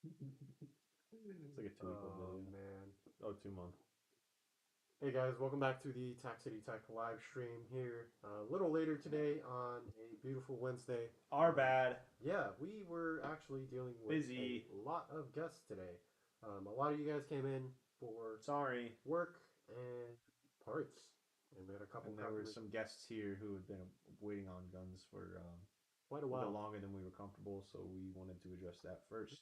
It's like a 2 week old Oh video. man. Oh, 2 month. Hey guys, welcome back to the Tax City Tech live stream here. A little later today on a beautiful Wednesday. Our bad. Yeah, we were actually dealing with a Busy. lot of guests today. A lot of you guys came in for Sorry. work and parts, and we had a couple And there were customers some guests here who had been waiting on guns for quite a a little bit while. longer than we were comfortable, so we wanted to address that first.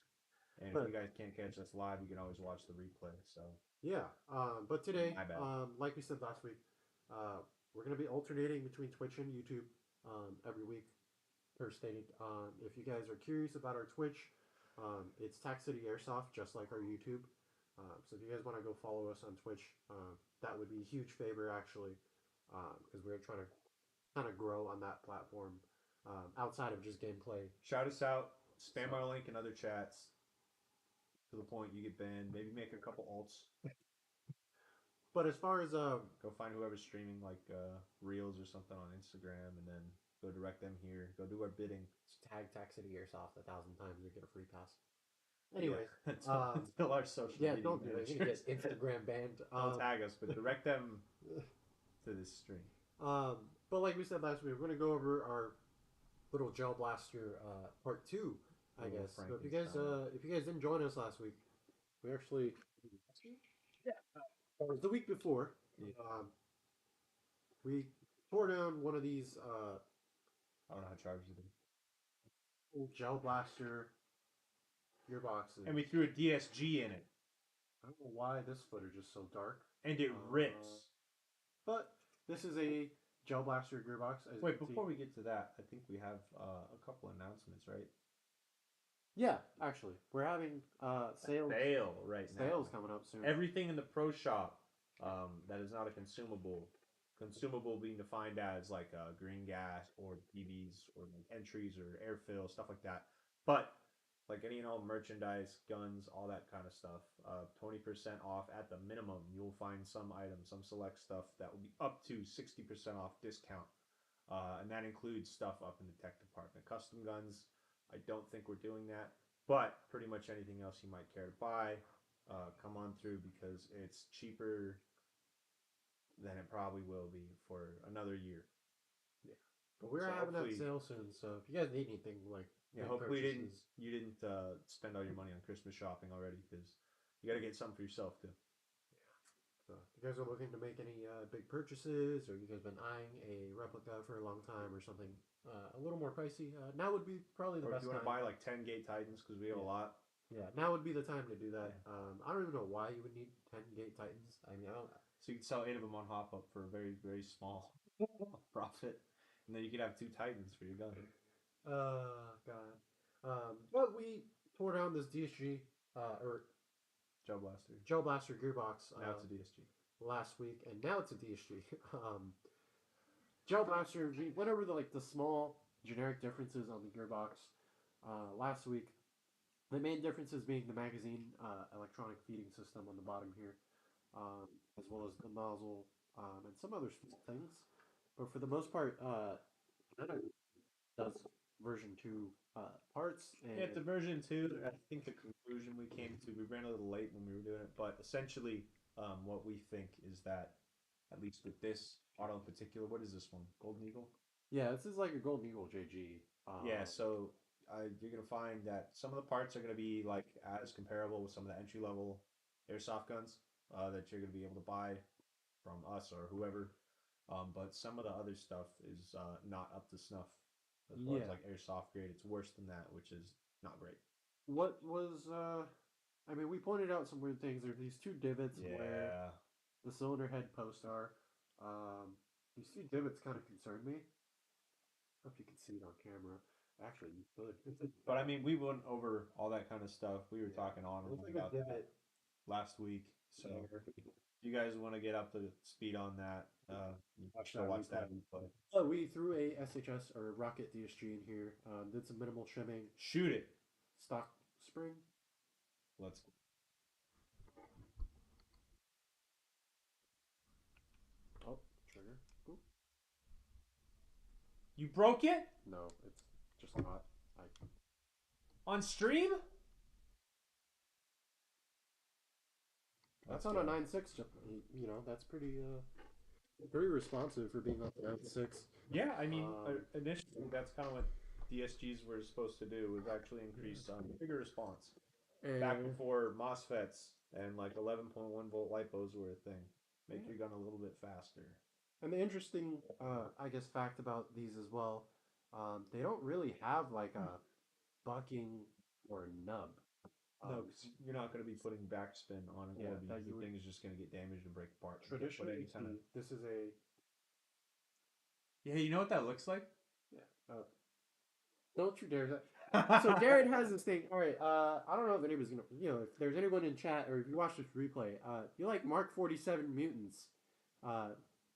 And if you But guys can't catch us live, you can always watch the replay. So, yeah, but today, my bad. like we said last week, uh, we're going to be alternating between Twitch and YouTube every week per stated. If you guys are curious about our Twitch, it's Tax City Airsoft, just like our YouTube. So if you guys want to go follow us on Twitch, that would be a huge favor actually, because we're trying to kind of grow on that platform outside of just gameplay. Shout us out. Spam So, our link in other chats to the point you get banned. Maybe make a couple alts. but as far as Go find whoever's streaming like reels or something on Instagram, and then go direct them here. Go do our bidding. tag Tax City Airsoft 1,000 times and get a free pass. Yeah, Anyways, until our social yeah, media don't do that. You're gonna managers get Instagram banned. don't tag us, but direct them to this stream. But like we said last week, we're gonna go over our little gel blaster part two, A I little guess. So Frankenstein. if you guys didn't join us last week, we actually it was the week before. Yeah. Um, we tore down one of these I don't know how charged it is. gel blaster gearboxes. And we threw a DSG in it, I don't know why this footage is so dark. and it Uh, rips. but this is a gel blaster gearbox, as you Wait, can see. before we get to that, I think we have a couple announcements, right? Yeah, actually, we're having Sale right sales now. coming up soon. Everything in the pro shop that is not a consumable being defined as like green gas or PVs or like entries or air fill, stuff like that. But like any and all merchandise, guns, all that kind of stuff, 20% off at the minimum. You'll find some items, some select stuff that will be up to 60% off discount. And that includes stuff up in the tech department. Custom guns, I don't think we're doing that, but pretty much anything else you might care to buy, come on through because it's cheaper than it probably will be for another year. Yeah. But we're So having that hopefully, sale soon, so if you guys need anything like yeah, big hopefully purchases, you didn't spend all your money on Christmas shopping already because you got to get something for yourself too. so if you guys are looking to make any big purchases, or you guys been eyeing a replica for a long time or something a little more pricey, now would be probably the Or if you best want to time. buy like 10 gate Titans because we have a Yeah, lot. yeah, now would be the time to do Yeah. that. I don't even know why you would need 10 gate Titans. I mean, I don't. So you can sell 8 of them on hop up for a very very small profit, and then you could have 2 Titans for your gun. God. But we tore down this DSG or Gel blaster. Gel Blaster gearbox Now it's a DSG. last week, and now it's a DSG. Gel Blaster, we went over the small generic differences on the gearbox last week. The main differences being the magazine electronic feeding system on the bottom here, as well as the nozzle and some other things. But for the most part, Nano does version 2 parts. Yeah, And it's a version 2. I think the conclusion we came to, we ran a little late when we were doing it, but essentially, what we think is that, at least with this auto in particular, what is this one? Golden Eagle? yeah, this is like a Golden Eagle JG. Yeah, so you're gonna find that some of the parts are gonna be like as comparable with some of the entry level airsoft guns that you're gonna be able to buy from us or whoever. But some of the other stuff is not up to snuff as far as Yeah. like airsoft grade. It's worse than that, which is not great. What was I mean, we pointed out some weird things. There are these two divots where Yeah. the cylinder head posts are. Um, these two divots kind of concern me. I don't know if you can see it on camera. Actually, you could. But I mean, we went over all that kind of stuff. We were Yeah. talking on It and looks on like a about that divot last week. So there. if you guys want to get up to speed on that, you Watch go that watch replay. that replay. Oh, we threw a SHS or Rocket DSG in here. Did some minimal trimming. Shoot it. Stock spring. Let's. Oh, trigger. Ooh. You broke it No, it's just not. I on stream? That's Let's on a go. 9.6. You know, that's pretty responsive for being on the 9.6. Yeah, I mean, Um, initially that's kind of what DSGs were supposed to do was actually increase trigger response. Back and before MOSFETs and like 11.1 volt lipos were a thing, make yeah. your gun a little bit faster. And the interesting, I guess, fact about these as well, they don't really have like a bucking or nub. No, because you're not going to be putting backspin on it, or Yeah, that because you the would thing is just going to get damaged and break apart. You can't put traditionally any kind of. see. This is a Yeah, you know what that looks like? yeah. Don't you dare! So Garrett has this thing. All right. I don't know if anybody's gonna. You know, if there's anyone in chat or if you watch this replay, if you like Mark 47 mutants,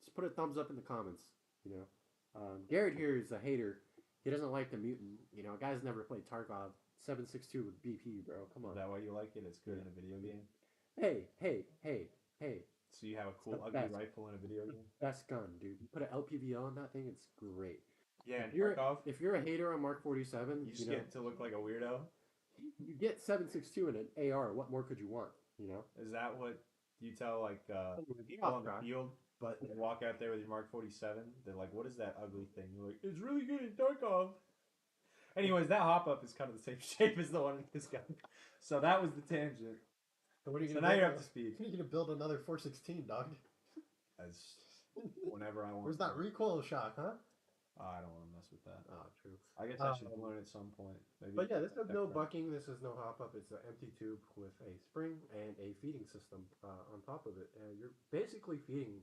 just put a thumbs up in the comments. You know, Garrett here is a hater. He doesn't like the mutant. You know, guy's never played Tarkov 7.62 with BP, bro. Come Is on. that why you like it? It's good Yeah. in a video game. Hey. So you have a It's the cool, ugly best, rifle in a video game. best gun, dude. You put an LPVO on that thing, it's great. Yeah, If in you're Tarkov, if you're a hater on Mark 47, you you just know, get to look like a weirdo. you get 7.62 in an AR. What more could you want? You know. Is that what you tell like people Off on the track. field? But They walk out there with your Mark 47. They're like, "What is that ugly thing?" You're like, "It's really good in Tarkov." Anyways, that hop up is kind of the same shape as the one in this gun. So that was the tangent. so what are you So gonna now build? you're up to speed. When are you gonna build another 416, dog? As whenever I want. Where's that recoil shock, huh? I don't want to mess with that. Oh, true. I guess I should learn at some point. Maybe. But yeah, this has no bucking. This is no hop up. It's an empty tube with a spring and a feeding system on top of it. And you're basically feeding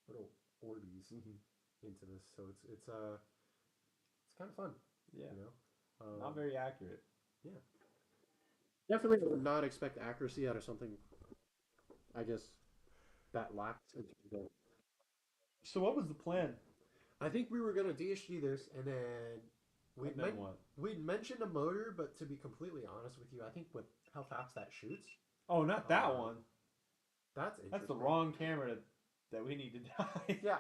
little Orbeez into this, so it's kind of fun. Yeah. You know, Not very accurate. yeah. Definitely would not expect accuracy out of something. I guess that lacked. So what was the plan? I think we were gonna DSG this, and then And then what? we'd mentioned a motor, but to be completely honest with you, I think with how fast that shoots, Oh, not that one. that's interesting. That's the wrong camera that we need to die. Yeah,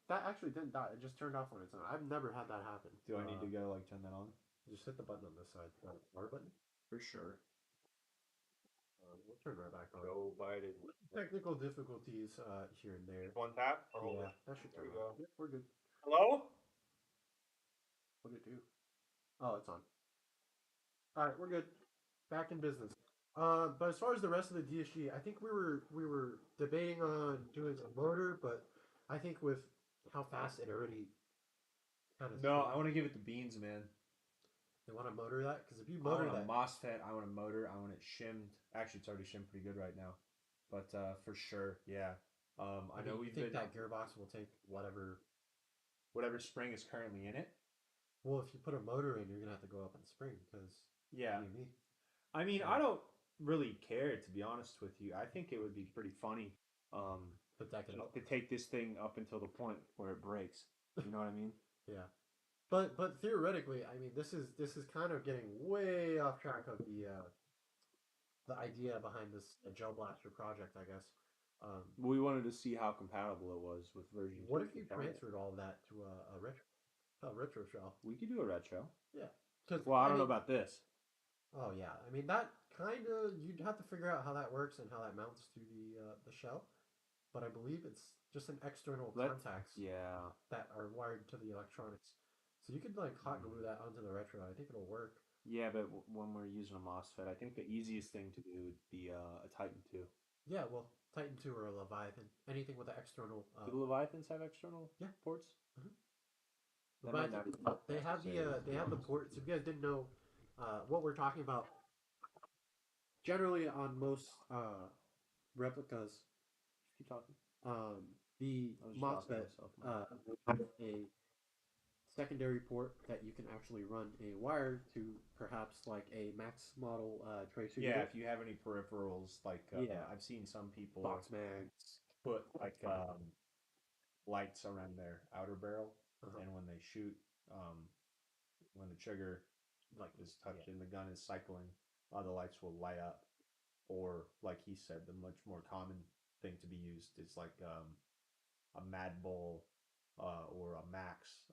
that actually didn't die. It just turned off on its own. I've never had that happen. Do I need to go like turn that on? Just hit the button on this side, R button. For sure. We'll turn right back on. Go Biden. Technical difficulties here and there. One tap or hold Yeah, it? that should There turn we on. go. Yep, we're good. Hello? What did it do? Oh, it's on. All right, we're good. Back in business. But as far as the rest of the DSG, I think we were debating on doing a motor, but I think with how fast it already kind of No, I want to give it the beans, man. they want to motor that because if you I motor want a that, MOSFET. I want a motor. I want it shimmed. Actually, it's already shimmed pretty good right now, but for sure, yeah. I know we've think been that gearbox will take whatever. whatever spring is currently in it. Well, if you put a motor in, you're gonna have to go up in spring because Yeah. me. I mean, I don't really care to be honest with you. I think it would be pretty funny But that could to take this thing up until the point where it breaks. You know what I mean? yeah. But theoretically, I mean, this is kind of getting way off track of the idea behind this Gel Blaster project, I guess. We wanted to see how compatible it was with version. What 2 if you for Target. transferred all that to a retro shell? We could do a retro. Yeah. Because Well, I don't know about this. Oh yeah, I mean that kind of you'd have to figure out how that works and how that mounts to the shell, but I believe it's just an external contacts Yeah. that are wired to the electronics, so you could like hot glue that onto the retro. I think it'll work. Yeah, but when we're using a MOSFET, I think the easiest thing to do would be a Titan 2. Yeah, well, Titan 2 or a Leviathan, anything with the external. Do the Leviathans have external ports? That might Leviathan, not be they have the ports. If you guys didn't know, what we're talking about, generally on most replicas, Keep talking. the I was just talking to MOSFET myself. have a secondary port that you can actually run a wire to, perhaps like a max model tracer. Yeah, unit. if you have any peripherals, like Yeah. I've seen some people Box mags. put like lights around their outer barrel, Uh-huh. and when they shoot, when the trigger like is touching, the gun is cycling, the lights will light up. Or like he said, the much more common thing to be used is like a Mad Bull or a Max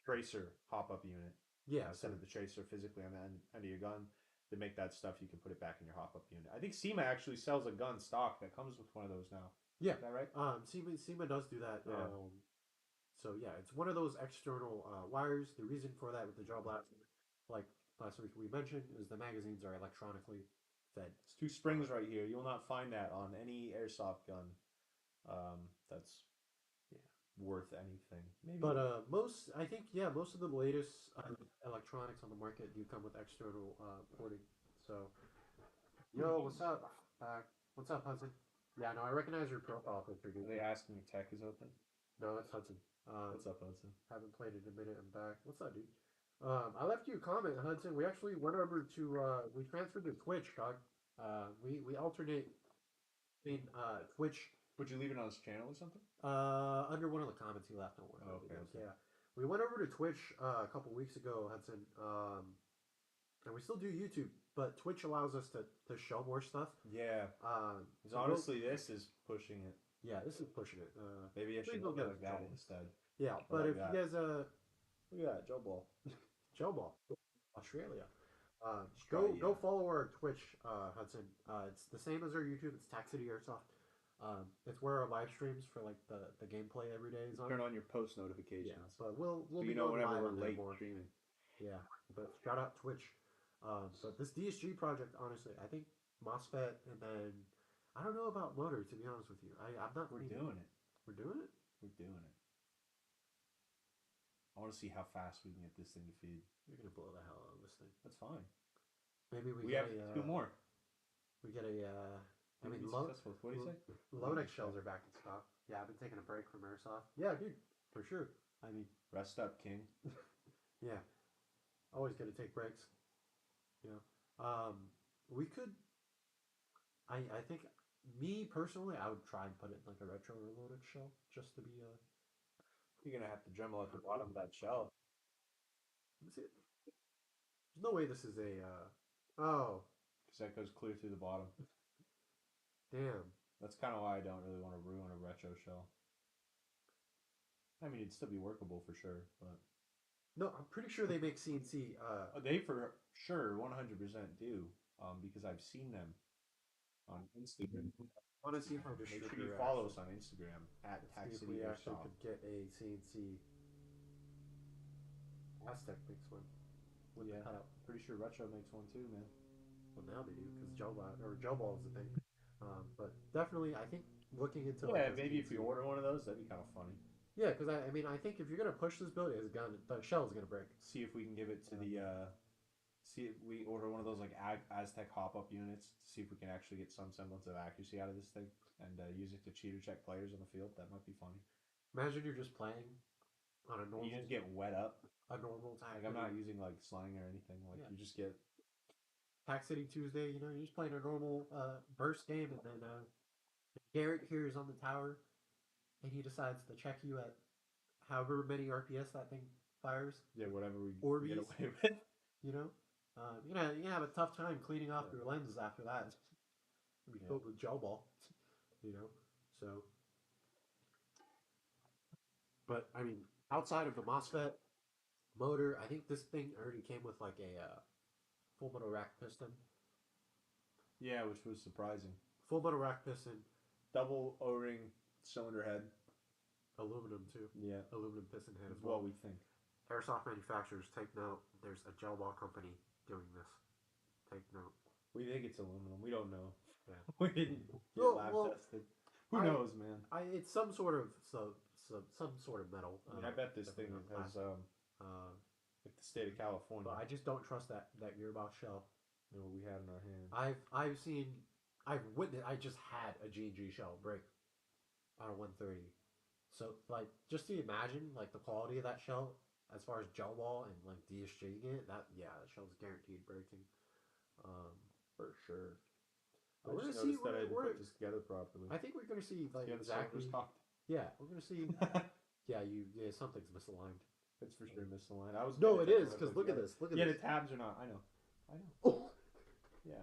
tracer pop up unit. Yeah, Instead of the tracer physically on the end of your gun, they make that stuff. You can put it back in your hop up unit. I think SEMA actually sells a gun stock that comes with one of those now. Yeah, Is that right? SEMA does do that. Yeah. So yeah, it's one of those external wires. The reason for that with the gel blaster, like last week we mentioned, is the magazines are electronically fed. It's two springs right here. You will not find that on any airsoft gun. That's Yeah. worth anything. Maybe. But I think most of the latest electronics on the market do come with external porting. So, yo, what's up? What's up, Hudson? Yeah, no, I recognize your profile picture, Are dude. they asking if tech is open? No, it's Hudson. What's up, Hudson? Haven't played it in a minute. I'm back. What's up, dude? I left you a comment, Hudson. We actually went over to we transferred to Twitch, dog. We alternate between Twitch. Would you leave it on his channel or something? Under one of the comments he left on one of the Okay, videos. okay. Yeah, we went over to Twitch a couple weeks ago, Hudson. And we still do YouTube, but Twitch allows us to show more stuff. Yeah. So honestly, this is pushing it. yeah, this is pushing it. Maybe I should go look get like that Joe. instead. Yeah, Or but like if that. you guys Look at that, Joe Ball. Joe Ball, Australia. Australia. Go follow our Twitch, Hudson. It's the same as our YouTube. It's Taxity Airsoft. It's where our live streams for like the gameplay every day is on. Turn on your post notifications. Yeah, but we'll so be you know going whenever live we're on there late more. streaming. Yeah, but shout out Twitch. But this DSG project, honestly, I think MOSFET, and then I don't know about motor. To be honest with you, I'm not. We're doing it. We're doing it. We're doing it. I want to see how fast we can get this thing to feed. You're gonna blow the hell out of this thing. That's fine. Maybe We have two more. We get a. I mean, what do you say? Lonex shells are back in stock. Yeah, I've been taking a break from airsoft. Yeah, dude, for sure. I mean, Rest up, King. yeah, always got to take breaks. You know, we could. I think me personally, I would try and put it in like a retro or Lonex shell just to be a. You're gonna have to Dremel at the bottom of that shell. Let me see it. There's no way this is a. Oh, because that goes clear through the bottom. Damn. That's kind of why I don't really want to ruin a retro shell. I mean, it'd still be workable for sure, but no, I'm pretty sure they make CNC. They for sure 100% do, because I've seen them on Instagram. I want to see if our Make sure distributor you follow us on Instagram at Let's see if Taxity we actually Airsoft. could get a CNC. Aztec makes one. With the cutout. Pretty sure Retro makes one too, man. Well, now they do because gel ball is the thing. But definitely, I think looking into maybe if we order one of those, that'd be kind of funny. Yeah, because I mean, I think if you're gonna push this build, it's gonna the shell is gonna break. See if we can give it to the. See if we order one of those like Aztec hop up units to see if we can actually get some semblance of accuracy out of this thing and use it to cheater check players on the field. That might be funny. Imagine you're just playing on a normal. You just get wet up. A normal time. Like I'm not using like slang or anything. Like you just get. Tax City Tuesday, you know, you're just playing a normal burst game, and then Garrett here is on the tower, and he decides to check you at however many RPS that thing fires. Yeah, whatever we Orbeez, get away with. You know, you have a tough time cleaning off your lenses after that. It'll be filled with gel ball, you know. So, but I mean, outside of the MOSFET motor, I think this thing already came with like a full metal rack piston. Yeah, which was surprising. Full metal rack piston. Double O-ring cylinder head. Aluminum too. Yeah. Aluminum piston head as well. well. What we think. Airsoft manufacturers, take note. There's a gel ball company doing this. Take note. We think it's aluminum. We don't know. Yeah. We didn't get lab tested. Who knows, man? It's some sort of some sort of metal. I mean, I bet this thing has like the state of California. But I just don't trust that gearbox shell. You know, what we had in our hand. I've witnessed. I just had a G&G shell break on a 130. So like, just to imagine like the quality of that shell as far as gel ball and like DSGing it, that shell's guaranteed breaking, for sure. I just noticed that I didn't put this together properly. I think we're gonna see like exactly. Yeah, we're gonna see. Something's misaligned. It's for sure misaligned. I was it is because look at this. Look at this. this. The tabs are not. I know. Oh. Yeah.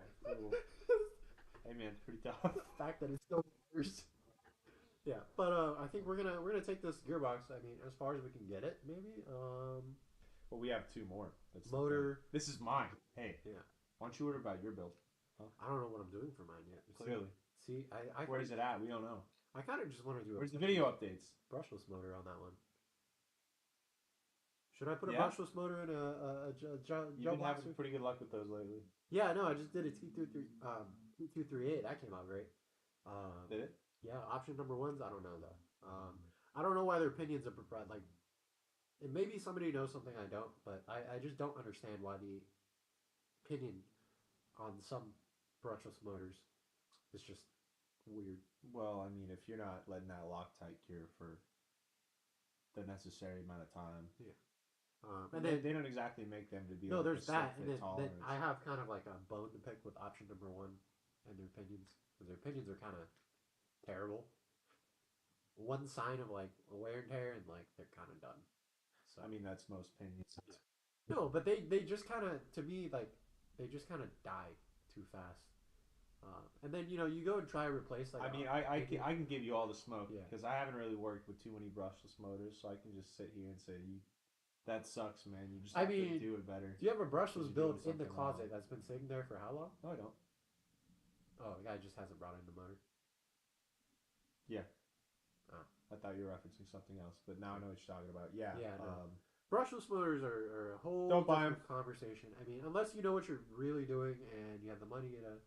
Hey man, it's pretty tough. The fact that it's still first. Yeah, but I think we're gonna take this gearbox. I mean, as far as we can get it, maybe. Well, we have two more. That's motor. This is mine. Hey. Yeah. Why don't you worry about your build? Huh? I don't know what I'm doing for mine yet. Clearly. See, Where's it at? We don't know. I kind of just want to do a Where's the video updates? brushless motor on that one. Should I put a Yeah? brushless motor in a You've gel been having blaster? pretty good luck with those lately. Yeah, no, I just did a T238. That came out great. Did it? Yeah, option number ones, I don't know though. I don't know why their opinions are like. And maybe somebody knows something I don't, but I just don't understand why the opinion on some brushless motors is just weird. Well, I mean, if you're not letting that Loctite cure for the necessary amount of time, Yeah. and they don't exactly make them to be No, like there's a that, fit and then tolerance. I have kind of like a bone to pick with option number one and their opinions because their opinions are kind of terrible. One sign of like wear and tear, and like they're kind of done. So I mean, that's most opinions. yeah. No, but they just kind of to me like they just kind of die too fast. And then you go and try to replace like I mean, I can give you all the smoke yeah. because I haven't really worked with too many brushless motors, so I can just sit here and say that sucks, man. You just I have to mean, do it better. do you have a brushless You're doing build in the something closet wrong. that's been sitting there for how long? No, I don't. Oh, the guy just hasn't brought in the motor. Yeah, Oh. I thought you were referencing something else, but now I know what you're talking about. Yeah. Yeah, no. Brushless motors are a whole Don't buy 'em. different conversation. I mean, unless you know what you're really doing and you have the money to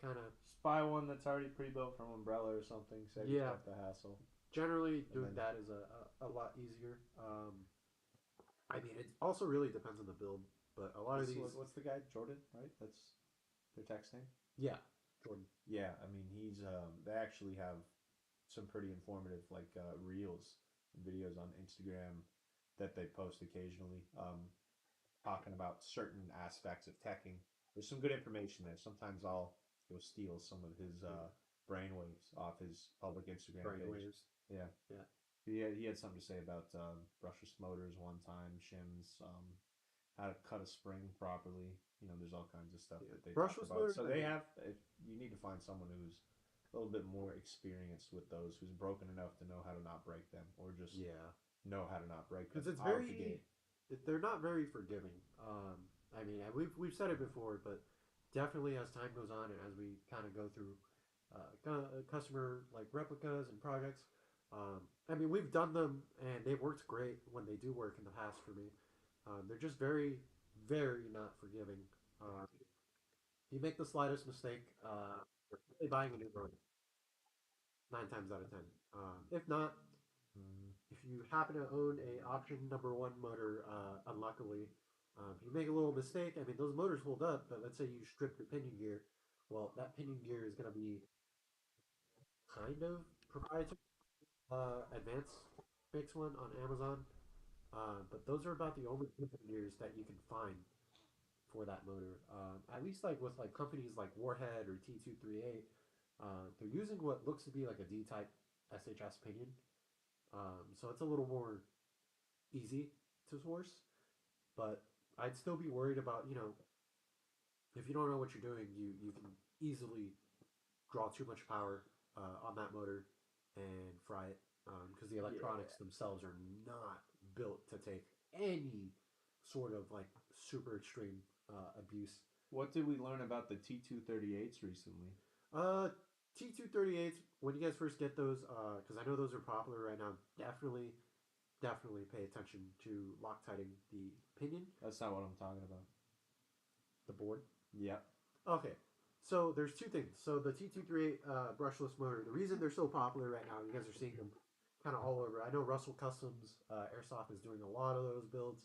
kind of Just buy one that's already pre-built from Umbrella or something. Save yeah. yourself the hassle. Generally, doing then- that is a lot easier. I mean, it also really depends on the build, but a lot of these, What's the guy? Jordan, right? That's their text name. yeah, Jordan. Yeah, I mean he's they actually have some pretty informative like reels and videos on Instagram that they post occasionally, talking about certain aspects of teching. There's some good information there. Sometimes I'll go steal some of his brainwaves off his public Instagram page. Brainwaves. Yeah, Yeah. he had something to say about brushless motors one time, shims, how to cut a spring properly. You know, there's all kinds of stuff Yeah. that they Brushless talk about. motors, So I they mean- have. If you need to find someone who's a little bit more experienced with those, who's broken enough to know how to not break them, or just Yeah, know how to not break them. because it's out of the very gate. they're not very forgiving. I mean, we've said it before, but definitely as time goes on and as we kind of go through customer like replicas and projects, I mean, we've done them and they've worked great when they do work in the past for me. They're just very, very not forgiving. If you make the slightest mistake, you're really buying a new motor 9 times out of 10. If not, Mm. if you happen to own a option number one motor, unluckily, if you make a little mistake, I mean, those motors hold up, but let's say you strip your pinion gear. Well, that pinion gear is going to be kind of proprietary. Advanced makes one on Amazon, but those are about the only pinion gears that you can find for that motor. At least like with like companies like Warhead or T238, they're using what looks to be like a D-type SHS pinion. So it's a little more easy to source, but I'd still be worried about, if you don't know what you're doing, you can easily draw too much power on that motor and fry it because the electronics themselves are not built to take any sort of like super extreme abuse. What did we learn about the T238s recently? T238s, when you guys first get those, because I know those are popular right now, definitely pay attention to Loctiting the pinion, That's not what I'm talking about. the board. Yeah. Okay, so there's two things. So the T238 brushless motor, the reason they're so popular right now, you guys are seeing them kind of all over. I know Russell Customs Airsoft is doing a lot of those builds.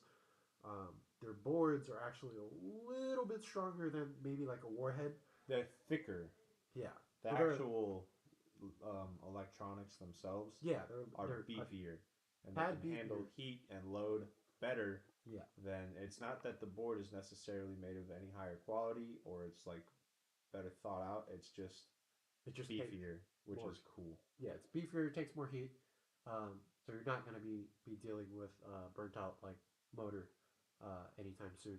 Their boards are actually a little bit stronger than maybe like a Warhead. They're thicker. Yeah. The But actual electronics themselves yeah, are they're beefier, and tad they can handle beefier. heat and load better. Yeah. Then it's not that the board is necessarily made of any higher quality or it's like better thought out. It's just It just takes beefier, which more. is cool. Yeah, it's beefier, it takes more heat. So you're not going to be dealing with burnt out like motor anytime soon.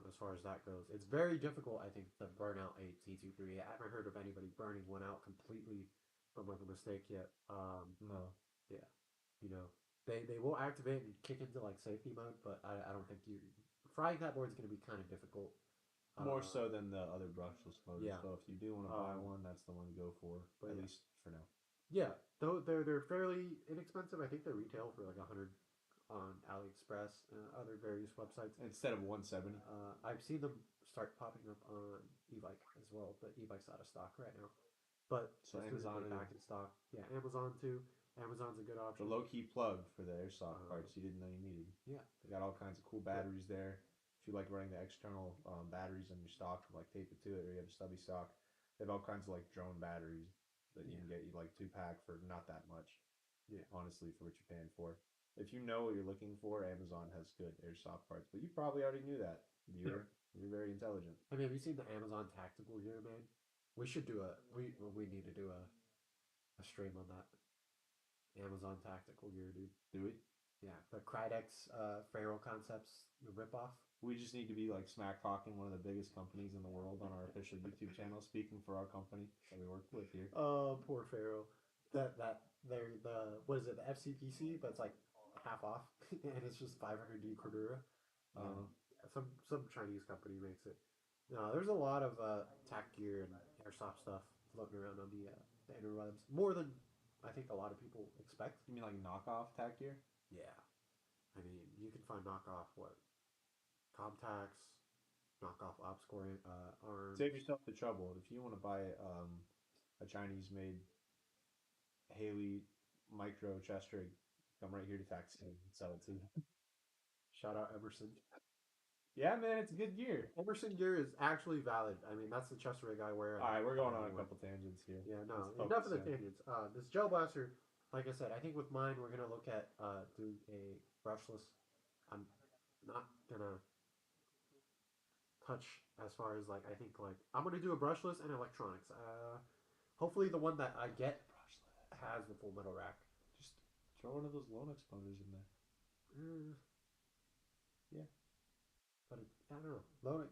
As far as that goes, it's very difficult, I think, to burn out a T238. I haven't heard of anybody burning one out completely from like a mistake yet. No. Yeah, they will activate and kick into like safety mode, but I don't think you frying that board is going to be kind of difficult. More so than the other brushless motors. Yeah. So if you do want to buy Um, one, that's the one to go for, but at yeah, least for now. yeah. Though they're fairly inexpensive. I think they retail for like 100 on AliExpress and other various websites. Instead of 170. I've seen them start popping up on e-bike as well, but e-bike's out of stock right now. But So as soon as Amazon they're is back in stock, yeah, Amazon too. Amazon's a good the option. low key plug for the airsoft Uh, parts you didn't know you needed. yeah, They got all kinds of cool but batteries there. If you like running the external batteries on your stock, like tape it to it, or you have a stubby stock, they have all kinds of like drone batteries that you yeah, can get you like 2 pack for not that much, yeah, honestly, for what you're paying for. If you know what you're looking for, Amazon has good airsoft parts, but you probably already knew that, yeah. viewer. You're very intelligent. I mean, have you seen the Amazon tactical gear, man? We should do a we need to do a stream on that Amazon tactical gear, dude. Do we? Yeah, the Krydex Ferro Concepts ripoff. We just need to be like smack talking one of the biggest companies in the world on our official YouTube channel, speaking for our company that we work with here. Oh, poor Pharaoh. That they're the what is it? The FCPC, but it's like half off, and it's just 500D Cordura. Uh, Some Chinese company makes it. No, there's a lot of tack gear and airsoft stuff floating around on the interwebs, more than I think a lot of people expect. you mean like knockoff tack gear? Yeah, I mean you can find knockoff what Comtax, knockoff OpsCore arms. Save yourself the trouble. If you want to buy a Chinese made Haley micro chest rig, come right here to Tax City and sell it to you. Shout out Emerson. Yeah, man, it's good gear. Emerson gear is actually valid. I mean, that's the chest rig I wear. All right, we're going on a couple tangents here. Yeah, no, Let's enough of the focus in. tangents. This gel blaster, like I said, I think with mine we're gonna look at doing a brushless. I'm not gonna touch as far as like I think like I'm gonna do a brushless and electronics. Hopefully the one that I get has the full metal rack. Just throw one of those Lonex motors in there. Uh, Yeah. but I don't know. Loading.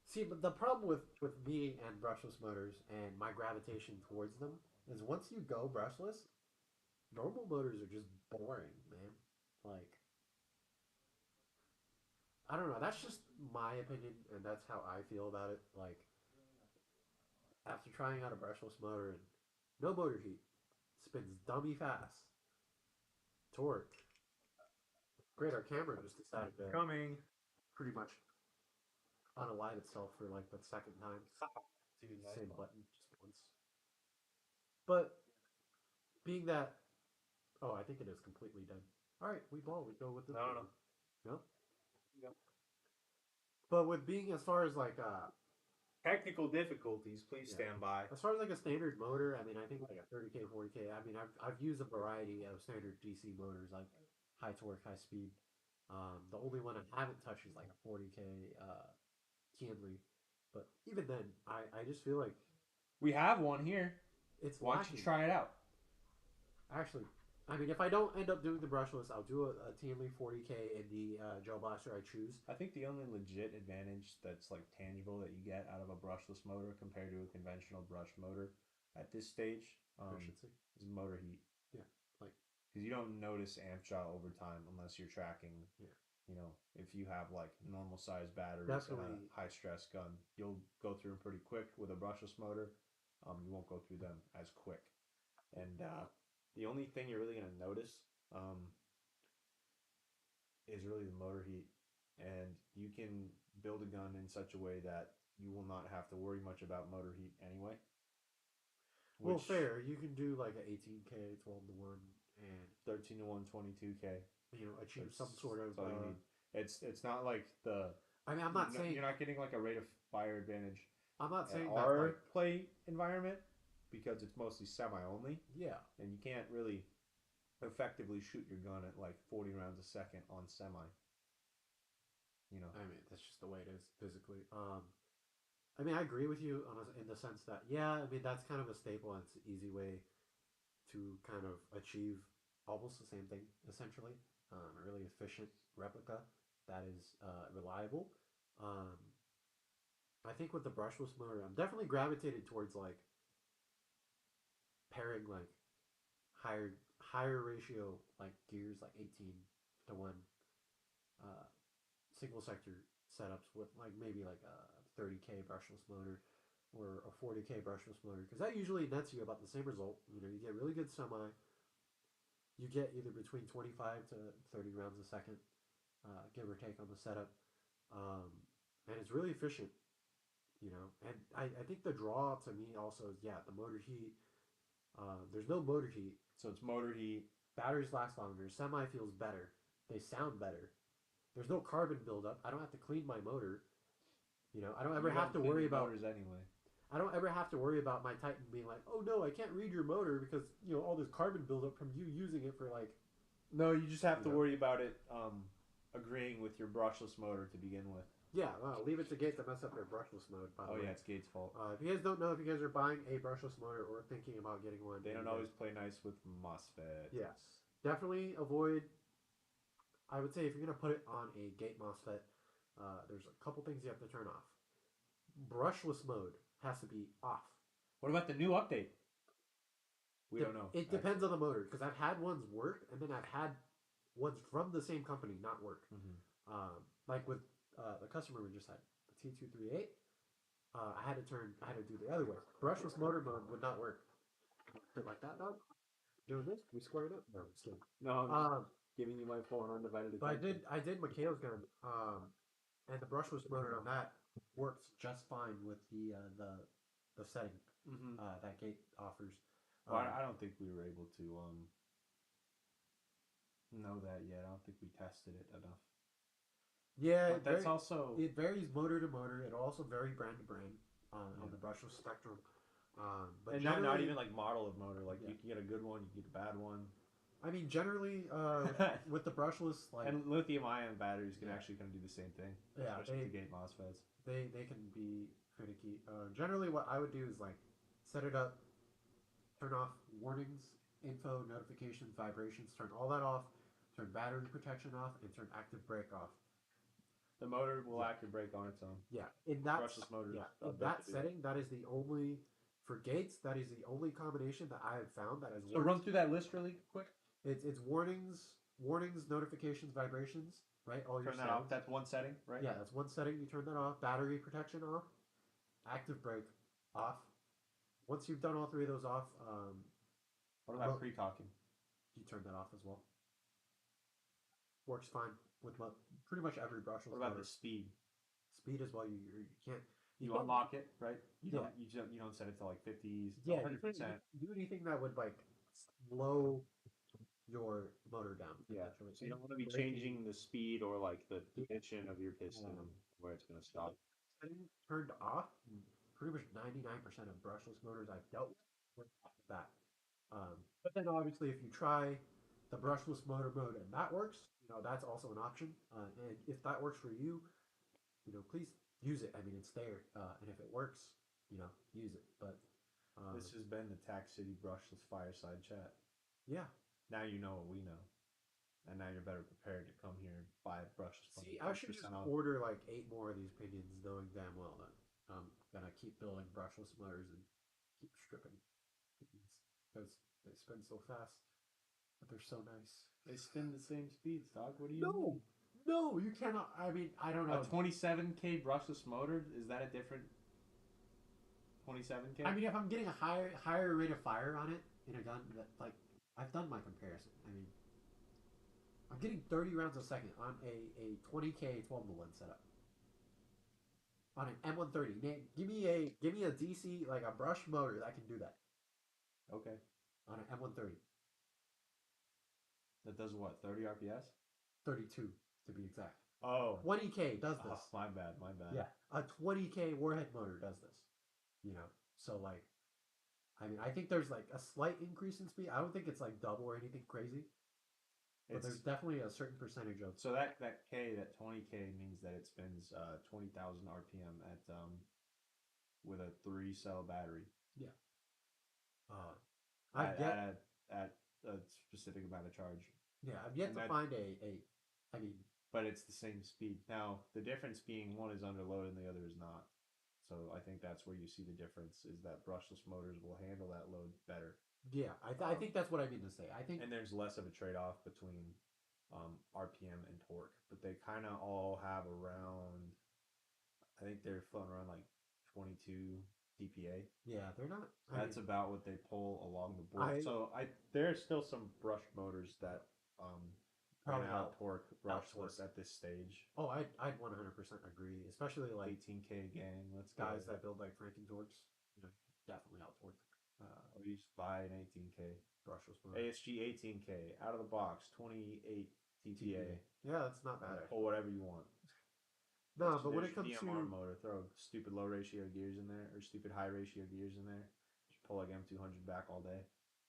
See, but the problem with me and brushless motors and my gravitation towards them is once you go brushless, normal motors are just boring, man. Like I don't know. That's just my opinion, and that's how I feel about it. Like after trying out a brushless motor and no motor heat, spins dummy fast, torque. Great, our camera just decided to Coming. pretty much unalign itself for like the second time. Dude, Same button just once. But being that, oh, I think it is completely dead. All right, we ball. We go with this. No. No. Yep. But with being as far as like Technical difficulties, please Yeah. stand by. as far as like a standard motor, I mean, I think like a 30K, 40K. I mean, I've used a variety of standard DC motors, like high torque, high speed. The only one I haven't touched is like a 40K Kienle. But even then, I just feel like We have one here. it's Why don't lacking. you try it out? Actually, I mean, if I don't end up doing the brushless, I'll do a Tianli 40K in the gel blaster I choose. I think the only legit advantage that's like tangible that you get out of a brushless motor compared to a conventional brush motor at this stage Efficiency. is motor heat. Yeah, like Because you don't notice amp draw over time unless you're tracking. Yeah. You know, if you have like normal size batteries Definitely. and a high stress gun, you'll go through them pretty quick. With a brushless motor, you won't go through them as quick. And the only thing you're really gonna notice is really the motor heat, and you can build a gun in such a way that you will not have to worry much about motor heat anyway. well, fair. You can do like an 18K, 12-1, and 13 to 1, 22K. achieve some sort of. That's all you need. It's not like the. I mean, I'm not saying you're not getting like a rate of fire advantage I'm not saying in that. our Like, play environment because it's mostly semi only, yeah, and you can't really effectively shoot your gun at like 40 rounds a second on semi. You know. I mean that's just the way it is physically. I mean, I agree with you in the sense that yeah, I mean that's kind of a staple and it's an easy way to kind of achieve almost the same thing essentially. A really efficient replica that is reliable. Um, I think with the brushless motor, I'm definitely gravitated towards like pairing like higher ratio like gears like 18 to 1 single sector setups with like maybe like a 30K brushless motor or a 40K brushless motor because that usually nets you about the same result. You know, you get really good semi. You get either between 25 to 30 rounds a second, give or take on the setup, um, and it's really efficient. You know, and I think the draw to me also is the motor heat. There's no motor heat. So it's motor heat. Batteries last longer. Semi feels better. They sound better. There's no carbon buildup. I don't have to clean my motor. You know, I don't ever You have don't to clean worry your about. motors anyway. I don't ever have to worry about my Titan being like, oh no, I can't read your motor because all this carbon buildup from you using it for like No, you just have you to know. worry about it agreeing with your brushless motor to begin with. Yeah, well, leave it to Gate to mess up their brushless mode. By the Oh way, yeah, it's Gates' fault. if you guys don't know, if you guys are buying a brushless motor or thinking about getting one, They don't always play nice with MOSFET. yes, definitely avoid. I would say if you're gonna put it on a Gate MOSFET, there's a couple things you have to turn off. Brushless mode has to be off. What about the new update? We don't know. It depends on the motor because I've had ones work and then I've had ones from the same company not work. Like with the customer we just had, the T238. I had to do the other way. Brushless motor mode would not work. Bit like that, dog. Doing this, we squared up. No, I'm just kidding. No, I'm giving you my full and undivided attention. But I did Mikhail's gun, and the brushless motor on that works just fine with the setting that Gate offers. Well, I don't think we were able to know that yet. I don't think we tested it enough. Yeah, but also it varies motor to motor. It also varies brand to brand on the brushless spectrum. But and not even like model of motor. Like you can get a good one, you can get a bad one. I mean, generally, with the brushless, like and lithium-ion batteries can actually kind of do the same thing. Yeah, especially the Gate MOSFETs. They can be finicky. Generally, what I would do is like set it up, turn off warnings, info, notifications, vibrations, turn all that off, turn battery protection off, and turn active brake off. The motor will active brake on its own. Yeah, in that brushless motors. Yeah, in that setting, that is the only for Gates. That is the only combination that I have found that has worked. So run through that list really quick. It's warnings, notifications, vibrations. Right, all your turn that off. That's one setting, right? Yeah, that's one setting. You turn that off. Battery protection off. Active brake off. Once you've done all three of those off, what about pre-cocking? You turn that off as well. Works fine with pretty much every brushless. What about the speed? Speed as well. You can't. You unlock it, right? You don't set it to like 50s. Yeah, 100%. Do anything that would like slow your motor down. Yeah. So you don't want to be changing the speed or like the position of your piston where it's going to stop. Setting turned off. Pretty much 99% of brushless motors I've dealt with that. But then obviously, if you try the brushless motor mode and that works, that's also an option. And if that works for you, please use it. I mean, it's there, and if it works, use it. But this has been the Tax City Brushless Fireside Chat. Yeah. Now you know what we know, and now you're better prepared to come here and buy a brushless. See, I should just order like 8 more of these pinions, knowing damn well that I'm gonna keep building brushless motors and keep stripping pinions because they spin so fast, but they're so nice. They spin the same speeds, dog. What do you mean? No, you cannot. I mean, I don't know. A 27K brushless motor, is that a different 27K? I mean, if I'm getting a higher rate of fire on it in a gun, that like I've done my comparison. I mean, I'm getting 30 rounds a second on a 20K 12 bullet setup. On an M130, give me a DC like a brush motor that can do that. Okay. On an M130. That does what? 30 RPS? 32 to be exact. Oh. 20K does this. Oh, my bad. Yeah, a 20K warhead motor does this. So like, I mean, I think there's like a slight increase in speed. I don't think it's like double or anything crazy. But there's definitely a certain percentage of. So that 20K means that it spins 20,000 RPM at with a 3-cell battery. Yeah. At a specific amount of charge. Yeah, I've yet to find I mean. But it's the same speed. Now the difference being one is under load and the other is not. So I think that's where you see the difference is that brushless motors will handle that load better. Yeah, I think that's what I mean to say. I think, and there's less of a trade-off between RPM and torque, but they kind of all have around I think they're floating around like 22 dpa. Yeah, they're not. I mean, That's about what they pull along the board. I So I there's still some brushed motors that um are probably gonna out torque out brushless torque. at this stage. Oh, I'd 100% agree, especially like 18K gang, let's go. guys that build like Franken torques. You know, definitely out torque Or you just buy an 18K. brushless motor. ASG 18K out of the box, 28 TPA. Yeah, that's not bad. Pull whatever you want. No, but when There's it comes your to DMR motor, throw stupid low ratio gears in there or stupid high ratio gears in there. Just pull like M200 back all day.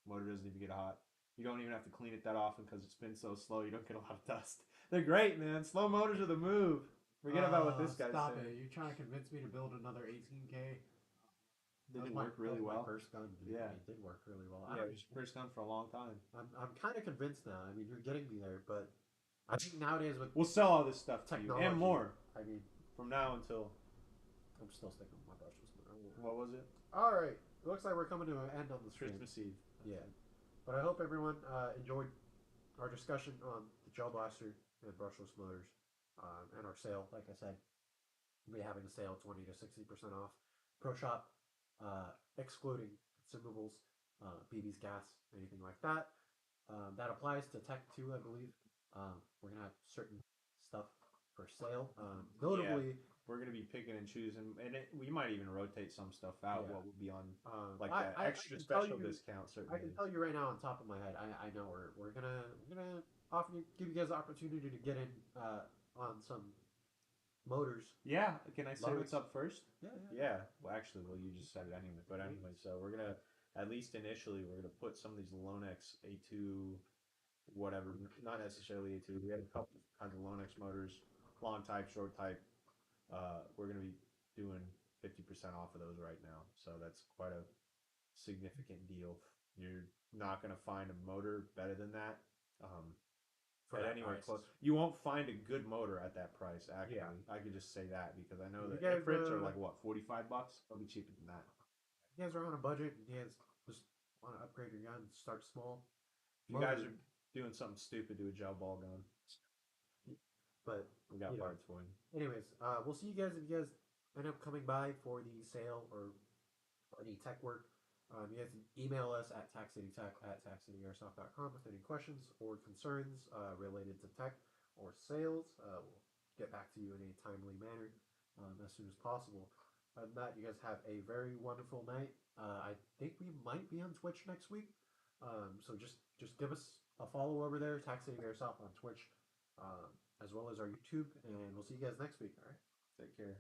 Motor doesn't even get hot. You don't even have to clean it that often because it's been so slow. You don't get a lot of dust. They're great, man. Slow motors are the move. Forget about what this guy's stop saying. it! You're trying to convince me to build another 18K. Did it work really well? My first gun, dude. Yeah. It did work really well. Yeah, it was your first gun for a long time. I'm kind of convinced now. I mean, you're getting me there, but I think nowadays with We'll sell all this stuff to you technology and more I mean, from now until I'm still sticking with my brushless motor. what was it? All right, it looks like we're coming to an end on the stream. Christmas Eve. Yeah, but I hope everyone enjoyed our discussion on the gel blaster and brushless motors, and our sale. Like I said, we'll be having a sale 20 to 60% off. ProShop, excluding consumables, BB's gas, anything like that. That applies to Tech 2, I believe. We're gonna have certain stuff for sale. Notably, we're gonna be picking and choosing, and we might even rotate some stuff out. Yeah. What would be on like that extra can tell special you- discount? Certainly, I can tell you right now on top of my head, I know we're gonna offer you, give you guys the opportunity to get in on some motors. Yeah, can I say Lonex? what's up first? Yeah. Yeah. Well, actually, you just said it anyway. But anyway, so we're gonna at least initially we're gonna put some of these Lonex A2, whatever, not necessarily A2. We have a couple kinds of Lonex motors, long type, short type. We're gonna be doing 50% off of those right now, so that's quite a significant deal. You're not gonna find a motor better than that. For at that anywhere price. close. You won't find a good motor at that price. Actually, Yeah. I could just say that because I know You that guys, Ifrits are like what, $45. They'll be cheaper than that. You guys are on a budget. And you guys just want to upgrade your gun, start small. If you guys are doing something stupid to a gel ball gun, but we got you know. parts for you. Anyways, we'll see you guys if you guys end up coming by for the sale or any tech work. You guys can email us at taxcitytech@taxcityairsoft.com with any questions or concerns related to tech or sales. We'll get back to you in a timely manner as soon as possible. Other than that, you guys have a very wonderful night. I think we might be on Twitch next week, so just give us a follow over there, Tax City Airsoft on Twitch, as well as our YouTube, and we'll see you guys next week. All right, Take care.